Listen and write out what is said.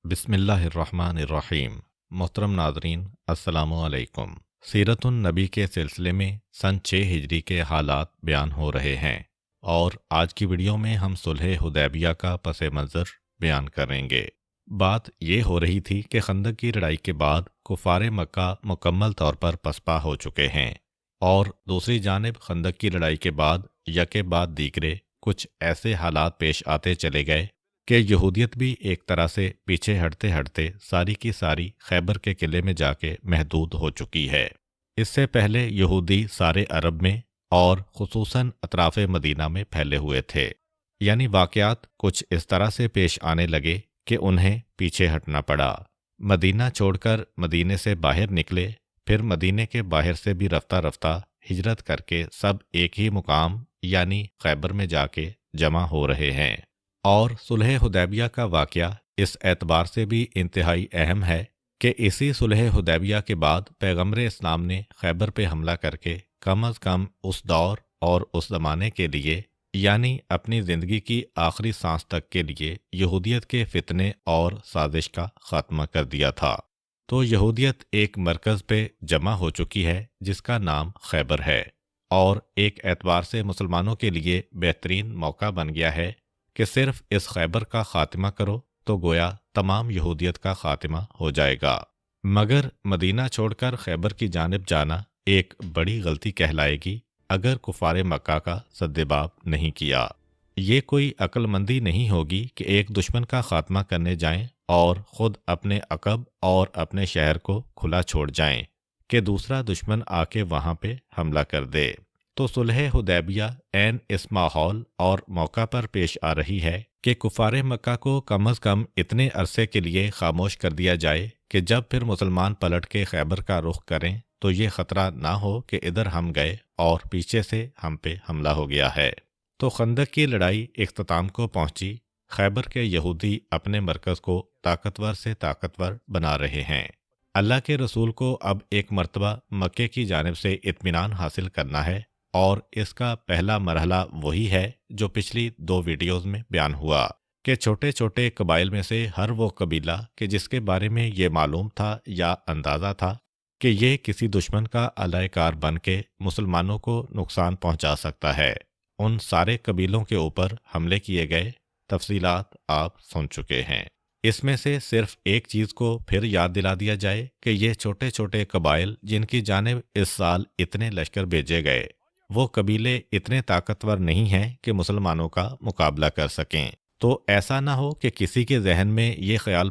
بسم اللہ الرحمن الرحیم۔ محترم ناظرین، السلام علیکم۔ سیرت النبی کے سلسلے میں سن 6 ہجری کے حالات بیان ہو رہے ہیں اور آج کی ویڈیو میں ہم صلح حدیبیہ کا پس منظر بیان کریں گے۔ بات یہ ہو رہی تھی کہ خندق کی لڑائی کے بعد کفار مکہ مکمل طور پر پسپا ہو چکے ہیں، اور دوسری جانب خندق کی لڑائی کے بعد یکے بعد دیگرے کچھ ایسے حالات پیش آتے چلے گئے کہ یہودیت بھی ایک طرح سے پیچھے ہٹتے ہٹتے ساری کی ساری خیبر کے قلعے میں جا کے محدود ہو چکی ہے۔ اس سے پہلے یہودی سارے عرب میں اور خصوصاً اطراف مدینہ میں پھیلے ہوئے تھے، یعنی واقعات کچھ اس طرح سے پیش آنے لگے کہ انہیں پیچھے ہٹنا پڑا۔ مدینہ چھوڑ کر مدینے سے باہر نکلے، پھر مدینے کے باہر سے بھی رفتہ رفتہ ہجرت کر کے سب ایک ہی مقام یعنی خیبر میں جا کے جمع ہو رہے ہیں۔ اور صلح حدیبیہ کا واقعہ اس اعتبار سے بھی انتہائی اہم ہے کہ اسی صلح حدیبیہ کے بعد پیغمبر اسلام نے خیبر پہ حملہ کر کے کم از کم اس دور اور اس زمانے کے لیے، یعنی اپنی زندگی کی آخری سانس تک کے لیے، یہودیت کے فتنے اور سازش کا خاتمہ کر دیا تھا۔ تو یہودیت ایک مرکز پہ جمع ہو چکی ہے جس کا نام خیبر ہے، اور ایک اعتبار سے مسلمانوں کے لیے بہترین موقع بن گیا ہے کہ صرف اس خیبر کا خاتمہ کرو تو گویا تمام یہودیت کا خاتمہ ہو جائے گا۔ مگر مدینہ چھوڑ کر خیبر کی جانب جانا ایک بڑی غلطی کہلائے گی اگر کفار مکہ کا سدباب نہیں کیا۔ یہ کوئی عقل مندی نہیں ہوگی کہ ایک دشمن کا خاتمہ کرنے جائیں اور خود اپنے عقب اور اپنے شہر کو کھلا چھوڑ جائیں کہ دوسرا دشمن آ کے وہاں پہ حملہ کر دے۔ تو صلح حدیبیہ عین اس ماحول اور موقع پر پیش آ رہی ہے کہ کفار مکہ کو کم از کم اتنے عرصے کے لیے خاموش کر دیا جائے کہ جب پھر مسلمان پلٹ کے خیبر کا رخ کریں تو یہ خطرہ نہ ہو کہ ادھر ہم گئے اور پیچھے سے ہم پہ حملہ ہو گیا ہے۔ تو خندق کی لڑائی اختتام کو پہنچی، خیبر کے یہودی اپنے مرکز کو طاقتور سے طاقتور بنا رہے ہیں۔ اللہ کے رسول کو اب ایک مرتبہ مکے کی جانب سے اطمینان حاصل کرنا ہے، اور اس کا پہلا مرحلہ وہی ہے جو پچھلی 2 ویڈیوز میں بیان ہوا کہ چھوٹے چھوٹے قبائل میں سے ہر وہ قبیلہ کہ جس کے بارے میں یہ معلوم تھا یا اندازہ تھا کہ یہ کسی دشمن کا علیہ کار بن کے مسلمانوں کو نقصان پہنچا سکتا ہے، ان سارے قبیلوں کے اوپر حملے کیے گئے۔ تفصیلات آپ سن چکے ہیں۔ اس میں سے صرف ایک چیز کو پھر یاد دلا دیا جائے کہ یہ چھوٹے چھوٹے قبائل جن کی جانب اس سال اتنے لشکر بھیجے گئے، وہ قبیلے اتنے طاقتور نہیں ہیں کہ مسلمانوں کا مقابلہ کر سکیں۔ تو ایسا نہ ہو کہ کسی کے ذہن میں یہ خیال